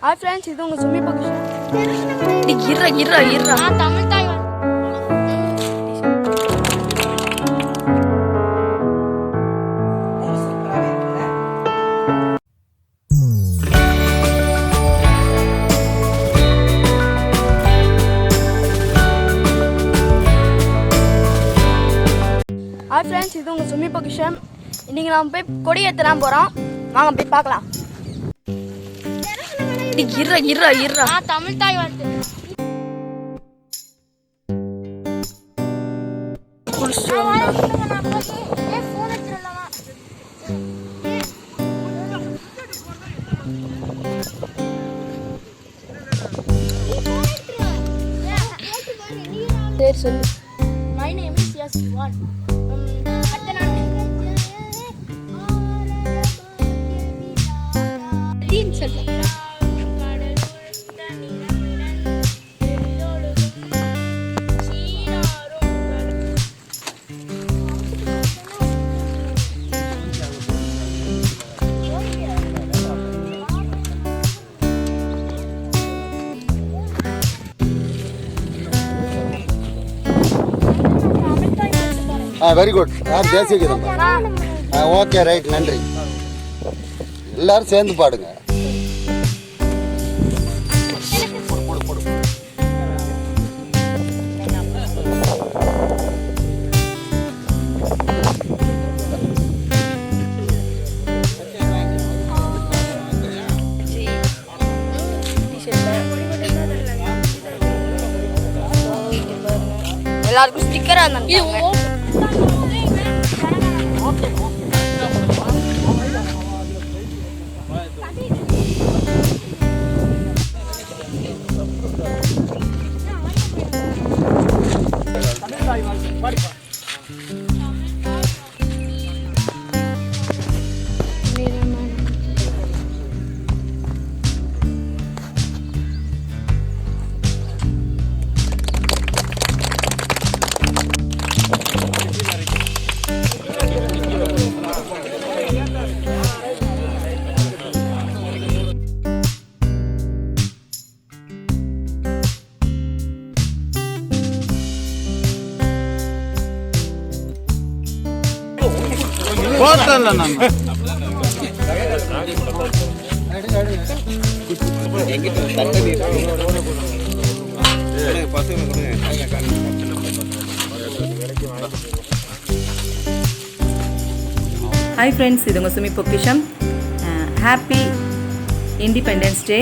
Hi friends, இது உங்க சுமிpokkisham. இருடா தமிழ் தாய் Hi friends, இது உங்க சுமிpokkisham. இன்னைக்கு நாம போய் கொடி ஏத்தலாம் போறோம். வாங்க போய் பார்க்கலாம். இருடா தமிழ் தாய் வாழ்த்து சரி சொல்லு. My name is Yaswan. Very good. யார் தேசிய கீதம்? ஓகே ரைட், நன்றி. எல்லாரும் சேர்ந்து பாடுங்க. எல்லாருக்கும் ஸ்டிக்கரா இருந்தாங்க. ஹாய் ஃப்ரெண்ட்ஸ், இது உங்கள் சுமிpokkisham. ஹாப்பி இண்டிபெண்டன்ஸ் டே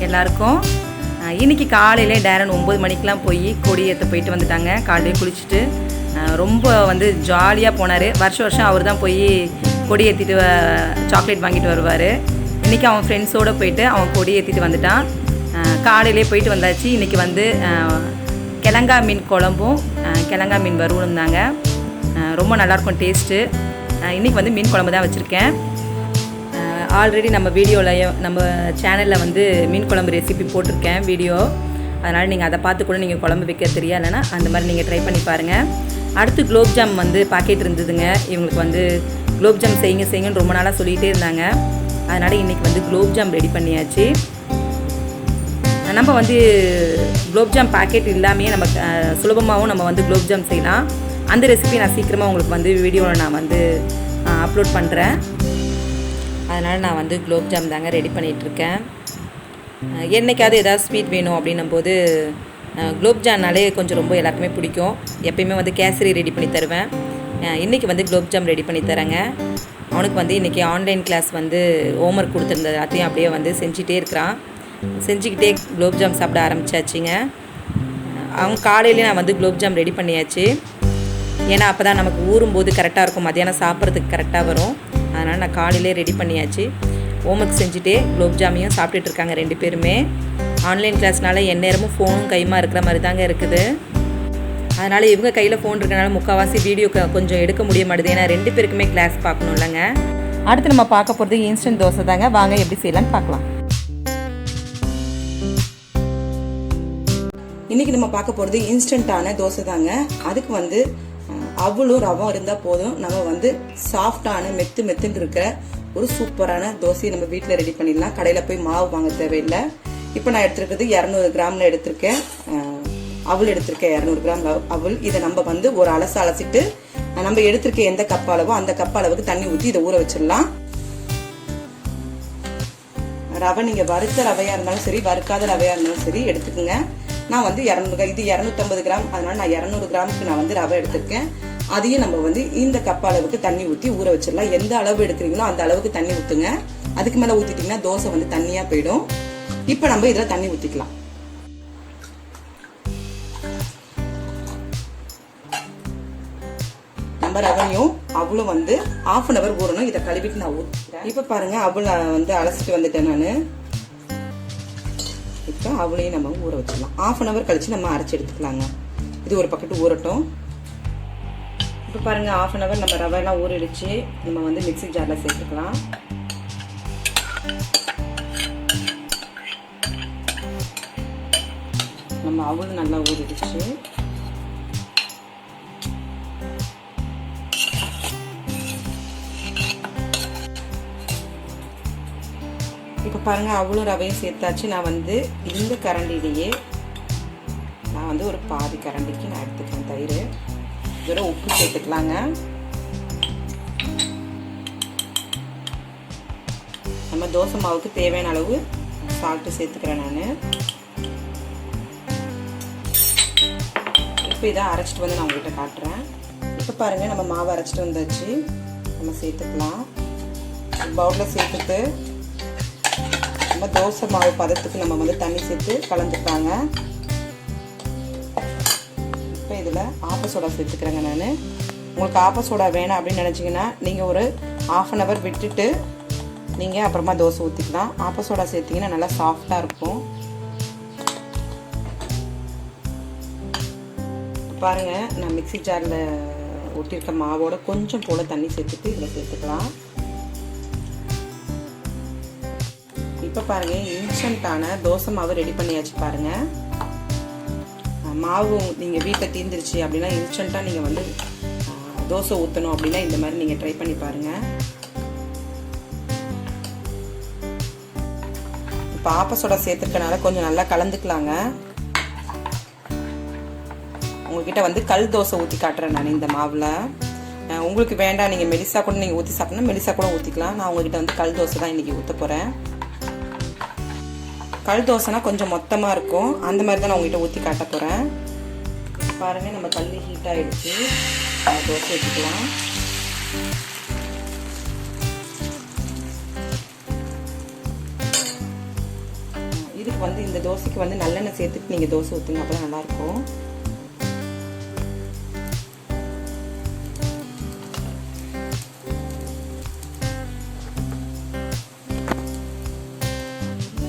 எல்லாருக்கும். இன்றைக்கி காலையிலே டேரன் 9 மணிக்கெலாம் போய் கொடி ஏற்ற போயிட்டு வந்துட்டாங்க. காலையிலே குளிச்சுட்டு ரொம்ப ஜாலியாக போனார். வருஷம் அவர் தான் போய் கொடி ஏற்றிட்டு சாக்லேட் வாங்கிட்டு வருவார். இன்றைக்கி அவன் ஃப்ரெண்ட்ஸோடு போயிட்டு அவன் கொடி ஏற்றிட்டு வந்துட்டான். காலையிலே போயிட்டு வந்தாச்சு. இன்றைக்கி கிழங்கா மீன் குழம்பும் கிழங்கா மீன் வறுவலும் இருந்தாங்க. ரொம்ப நல்லாயிருக்கும் டேஸ்ட்டு. இன்றைக்கி மீன் குழம்பு தான் வச்சுருக்கேன். ஆல்ரெடி நம்ம வீடியோவில் நம்ம சேனலில் மீன் குழம்பு ரெசிபி போட்டிருக்கேன் வீடியோ. அதனால் நீங்கள் அதை பார்த்து கூட நீங்கள் குழம்பு வைக்க தெரியலைன்னா அந்த மாதிரி நீங்கள் ட்ரை பண்ணி பாருங்கள். அடுத்து குலோப்ஜாம் பாக்கெட் இருந்ததுங்க. இவங்களுக்கு குலோப்ஜாம் செய்யுங்கன்னு ரொம்ப நாளாக சொல்லிகிட்டே இருந்தாங்க. அதனால் இன்றைக்கி குலோப்ஜாம் ரெடி பண்ணியாச்சு. நம்ம குலோப்ஜாம் பாக்கெட் இல்லாமையே நம்ம சுலபமாகவும் நம்ம குலோப்ஜாம் செய்யலாம். அந்த ரெசிபி நான் சீக்கிரமாக உங்களுக்கு வீடியோவில் நான் அப்லோட் பண்ணுறேன். அதனால் நான் குலோப்ஜாம் தாங்க ரெடி பண்ணிகிட்ருக்கேன். என்றைக்காவது ஏதாவது ஸ்வீட் வேணும் அப்படின்னும் போது குலோப்ஜாம்னாலே கொஞ்சம் ரொம்ப எல்லாருக்குமே பிடிக்கும். எப்பயுமே கேசரி ரெடி பண்ணி தருவேன். இன்றைக்கி குலோப்ஜாம் ரெடி பண்ணி தரேங்க. அவனுக்கு இன்றைக்கி ஆன்லைன் கிளாஸ் ஹோம்ஒர்க் கொடுத்துருந்தது அதையும் அப்படியே செஞ்சிட்டே இருக்கிறான். செஞ்சுக்கிட்டே குலோப்ஜாம் சாப்பிட ஆரம்பித்தாச்சுங்க. அவங்க காலையிலே நான் குலோப்ஜாம் ரெடி பண்ணியாச்சு. ஏன்னா அப்போ தான் நமக்கு ஊறும்போது கரெக்டாக இருக்கும், மத்தியானம் சாப்பிட்றதுக்கு கரெக்டாக வரும். அதனால் நான் காலையிலே ரெடி பண்ணியாச்சு. ஹோம்ஒர்க் செஞ்சுட்டே குலோப்ஜாமையும் சாப்பிட்டுட்டு இருக்காங்க 2 பேருமே. ஆன்லைன் கிளாஸ்னால எந்நேரமும் ஃபோனும் கைமா இருக்கிற மாதிரி தாங்க இருக்குது. அதனால் இவங்க கையில் ஃபோன் இருக்கிறனால முக்கால்வாசி வீடியோ கொஞ்சம் எடுக்க முடிய மாட்டேது. ஏன்னா 2 பேருக்குமே கிளாஸ் பார்க்கணும் இல்லைங்க. அடுத்து நம்ம பார்க்க போகிறது இன்ஸ்டன்ட் தோசை தாங்க. வாங்க எப்படி செய்யலான்னு பார்க்கலாம். இன்றைக்கி நம்ம பார்க்க போகிறது இன்ஸ்டண்ட்டான தோசை தாங்க. அதுக்கு அவளும் ரவம் இருந்தால் போதும். நம்ம சாஃப்டான மெத்துன்னு இருக்கிற ஒரு சூப்பரான தோசையை நம்ம வீட்டில் ரெடி பண்ணிடலாம். கடையில் போய் மாவு வாங்க தேவையில்லை. இப்போ நான் எடுத்துருக்கிறது 200 கிராமில் எடுத்திருக்கேன். அவள் எடுத்திருக்கேன் 200 கிராம் அவள். இதை நம்ம வந்து ஒரு அலசிட்டு நம்ம எடுத்திருக்க எந்த கப் அளவோ அந்த கப் அளவுக்கு தண்ணி ஊற்றி இதை ஊற வச்சிடலாம். ரவை நீங்கள் வறுத்த ரவையாக இருந்தாலும் சரி, வறுக்காத ரவையாக இருந்தாலும் சரி எடுத்துக்கோங்க. நான் வந்து 200, இது 250 கிராம், அதனால நான் 200 கிராமுக்கு நான் வந்து ரவை எடுத்திருக்கேன். அதையும் நம்ம வந்து இந்த கப் அளவுக்கு தண்ணி ஊற்றி ஊற வச்சிடலாம். எந்த அளவு எடுக்கிறீங்களோ அந்த அளவுக்கு தண்ணி ஊற்றுங்க. அதுக்கு மேலே ஊற்றிட்டிங்கன்னா தோசை வந்து தண்ணியாக போயிடும். இப்போ நம்ம இதில் தண்ணி ஊற்றிக்கலாம். நம்ம ரவையும் அவளும் வந்து 1/2 hour ஊறணும். இதை கழுவிட்டு நான் ஊற்றுறேன். இப்போ பாருங்க, அவள் வந்து அலசிட்டு வந்துட்டேன் நான். இப்போ அவளையும் நம்ம ஊற வச்சிடலாம். 1/2 hour கழிச்சு நம்ம அரைச்சி எடுத்துக்கலாங்க. இது ஒரு பக்கெட்டு ஊறட்டும். இப்போ பாருங்க, 1/2 hour நம்ம ரவையெல்லாம் ஊறிடுச்சு. நம்ம வந்து மிக்ஸி ஜாரில் சேர்த்துக்கலாம். நம்ம அவளும் நல்லா ஊறிடுச்சு. இப்போ பாருங்க, அவளும் ரவையும் சேர்த்தாச்சு. நான் வந்து இந்த கரண்டிலேயே நான் வந்து ஒரு பாதி கரண்டிக்கு நான் எடுத்துக்கிறேன் தயிர். இதோட உப்பு சேர்த்துக்கலாங்க. நம்ம தோசை மாவுக்கு தேவையான அளவு சால்ட்டு சேர்த்துக்கிறேன் நான். இப்போ இதை அரைச்சிட்டு வந்து நான் உங்கள்கிட்ட காட்டுறேன். இப்போ பாருங்கள், நம்ம மாவு அரைச்சிட்டு வந்தாச்சு. நம்ம சேர்த்துக்கலாம். பவுலில் சேர்த்துட்டு நம்ம தோசை மாவு பதத்துக்கு நம்ம வந்து தண்ணி சேர்த்து கலந்துட்டாங்க. இப்போ இதில் ஆப்ப சோடா சேர்த்துக்கிறேங்க நான். உங்களுக்கு ஆப்ப சோடா வேணாம் அப்படின்னு நினச்சிங்கன்னா நீங்கள் ஒரு 1/2 hour விட்டுட்டு நீங்கள் அப்புறமா தோசை ஊற்றிக்கலாம். ஆப்ப சோடா சேர்த்திங்கன்னா நல்லா சாஃப்டாக இருக்கும். பாருங்கள், நான் மிக்ஸி ஜாரில் ஒட்டியிருக்க மாவோட கொஞ்சம் போல் தண்ணி சேர்த்துட்டு இதில் சேர்த்துக்கலாம். இப்போ பாருங்கள், இன்ஸ்டண்ட்டான தோசை மாவு ரெடி பண்ணியாச்சு. பாருங்கள், மாவு நீங்கள் வீட்டில் தீர்ந்துருச்சு அப்படின்னா இன்ஸ்டண்ட்டாக நீங்கள் வந்து தோசை ஊற்றணும் அப்படின்னா இந்த மாதிரி நீங்கள் ட்ரை பண்ணி பாருங்கள். இப்போ ஆப்ப சோடா சேர்த்துருக்கனால கொஞ்சம் நல்லா கலந்துக்கலாங்க. உங்ககிட்ட வந்து கல் தோசை ஊற்றி காட்டுறேன் நான் இந்த மாவில். உங்களுக்கு வேண்டாம், நீங்கள் மெலிசா கூட நீங்கள் ஊற்றி சாப்பிட்னா மெலிசா கூட ஊற்றிக்கலாம். நான் உங்ககிட்ட வந்து கல் தோசை தான் இன்றைக்கி ஊற்ற போகிறேன். கல் தோசைனா கொஞ்சம் மொத்தமாக இருக்கும். அந்த மாதிரி தான் நான் உங்ககிட்ட ஊற்றி காட்ட போகிறேன். பாருங்கள், நம்ம கல் ஹீட் ஆகிடுச்சு. தோசை ஊற்றிக்கலாம். இதுக்கு வந்து இந்த தோசைக்கு வந்து நல்லெண்ணெய் சேர்த்துட்டு நீங்கள் தோசை ஊற்றுங்க, அப்போ தான் நல்லாயிருக்கும்.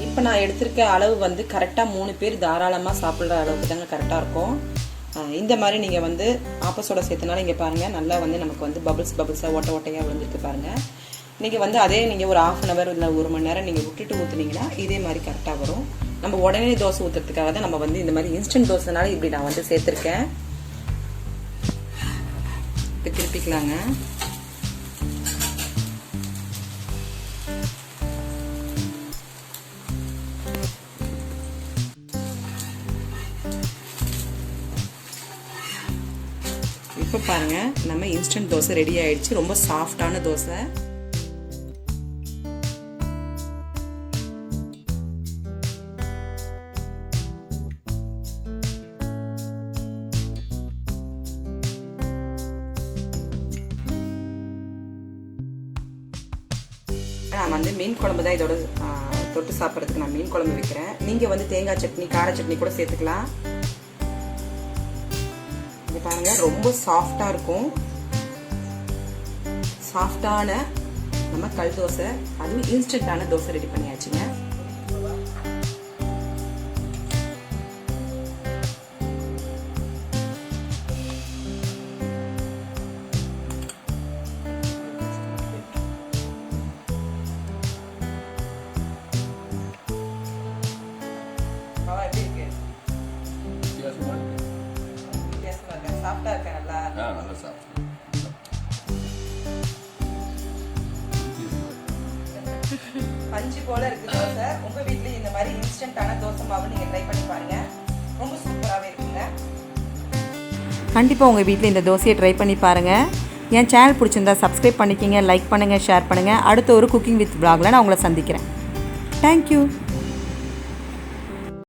இப்போ நான் எடுத்திருக்க அளவு வந்து கரெக்டாக 3 பேர் தாராளமாக சாப்பிட்ற அளவுக்கு தாங்க கரெக்டாக இருக்கும். இந்த மாதிரி நீங்கள் வந்து ஆப்ப சோடா சேர்த்தனால இங்கே பாருங்கள், நல்லா வந்து நமக்கு வந்து பபிள்ஸாக ஓட்டையாக விழுந்துருக்கு பாருங்கள். நீங்கள் வந்து அதே நீங்கள் ஒரு 1/2 hour இல்லை 1 மணி நேரம் நீங்கள் விட்டுட்டு ஊற்றுனீங்கன்னா இதே மாதிரி கரெக்டாக வரும். நம்ம உடனே தோசை ஊற்றுறதுக்காக தான் நம்ம வந்து இந்த மாதிரி இன்ஸ்டன்ட் தோசைனால இப்படி நான் வந்து சேர்த்துருக்கேன். இப்போ திருப்பிக்கலாங்க. இப்போ பாருங்க, நம்ம இன்ஸ்டன்ட் தோசை ரெடி ஆயிடுச்சு. ரொம்ப சாஃப்டான தோசை. நான் வந்து மீன் குழம்பு தான் இதோட தொட்டு சாப்பிட்றதுக்கு நான் மீன் குழம்பு வைக்கிறேன். நீங்கள் வந்து தேங்காய் சட்னி, கார சட்னி கூட சேர்த்துக்கலாம். இது பாருங்க, ரொம்ப சாஃப்டாக இருக்கும். சாஃப்டான நம்ம கல் தோசை, அதுவும் இன்ஸ்டன்டான தோசை ரெடி பண்ணியாச்சுங்க. சாஃப்டா இருக்கா? நல்லா நல்லா சாப்பிட்டு பஞ்சு போல் இருக்குது தோசை. உங்கள் வீட்லேயும் இந்த மாதிரி இன்ஸ்டண்ட்டான தோசை மாவு நீங்கள் ட்ரை பண்ணி பாருங்கள். ரொம்ப சூப்பராகவே இருக்குங்க. கண்டிப்பாக உங்கள் வீட்டில் இந்த தோசையை ட்ரை பண்ணி பாருங்கள். என் சேனல் பிடிச்சிருந்தா சப்ஸ்கிரைப் பண்ணிக்கிங்க, லைக் பண்ணுங்கள், ஷேர் பண்ணுங்கள். அடுத்த ஒரு குக்கிங் வித் vlogல நான் உங்களை சந்திக்கிறேன். தேங்க்யூ.